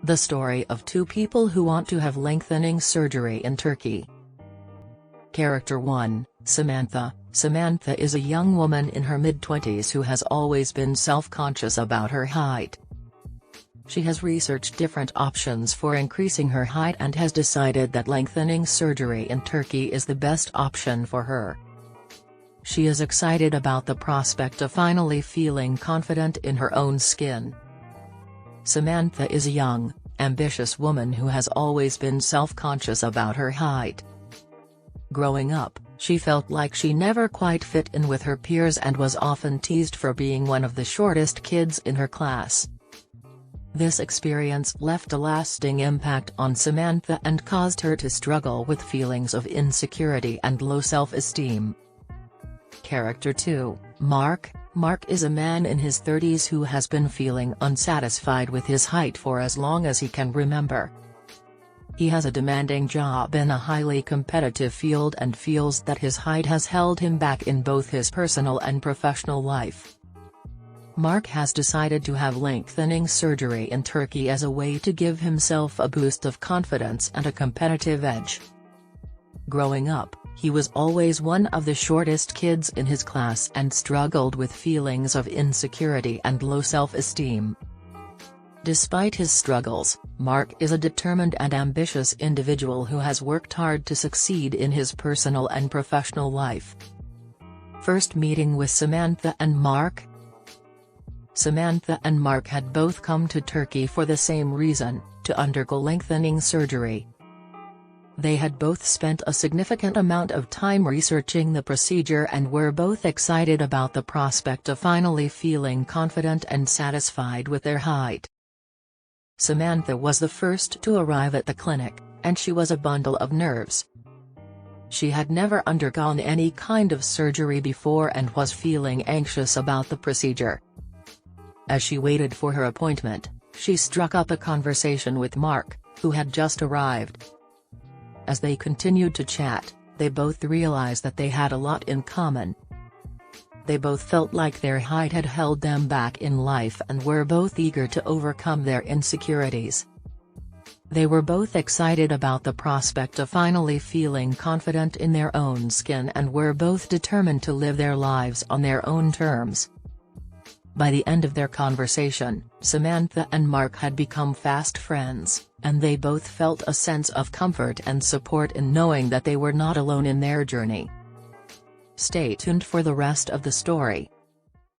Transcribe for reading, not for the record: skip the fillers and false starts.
The story of two people who want to have lengthening surgery in Turkey. Character 1, Samantha. Samantha is a young woman in her mid-20s who has always been self-conscious about her height. She has researched different options for increasing her height and has decided that lengthening surgery in Turkey is the best option for her. She is excited about the prospect of finally feeling confident in her own skin. Samantha is a young, ambitious woman who has always been self-conscious about her height. Growing up, she felt like she never quite fit in with her peers and was often teased for being one of the shortest kids in her class. This experience left a lasting impact on Samantha and caused her to struggle with feelings of insecurity and low self-esteem. Character 2, Mark. Mark is a man in his 30s who has been feeling unsatisfied with his height for as long as he can remember. He has a demanding job in a highly competitive field and feels that his height has held him back in both his personal and professional life. Mark has decided to have lengthening surgery in Turkey as a way to give himself a boost of confidence and a competitive edge. Growing up, he was always one of the shortest kids in his class and struggled with feelings of insecurity and low self-esteem. Despite his struggles, Mark is a determined and ambitious individual who has worked hard to succeed in his personal and professional life. First meeting with Samantha and Mark. Samantha and Mark had both come to Turkey for the same reason, to undergo lengthening surgery. They had both spent a significant amount of time researching the procedure and were both excited about the prospect of finally feeling confident and satisfied with their height. Samantha was the first to arrive at the clinic, and she was a bundle of nerves. She had never undergone any kind of surgery before and was feeling anxious about the procedure. As she waited for her appointment, she struck up a conversation with Mark, who had just arrived. As they continued to chat, they both realized that they had a lot in common. They both felt like their height had held them back in life and were both eager to overcome their insecurities. They were both excited about the prospect of finally feeling confident in their own skin and were both determined to live their lives on their own terms. By the end of their conversation, Samantha and Mark had become fast friends, and they both felt a sense of comfort and support in knowing that they were not alone in their journey. Stay tuned for the rest of the story.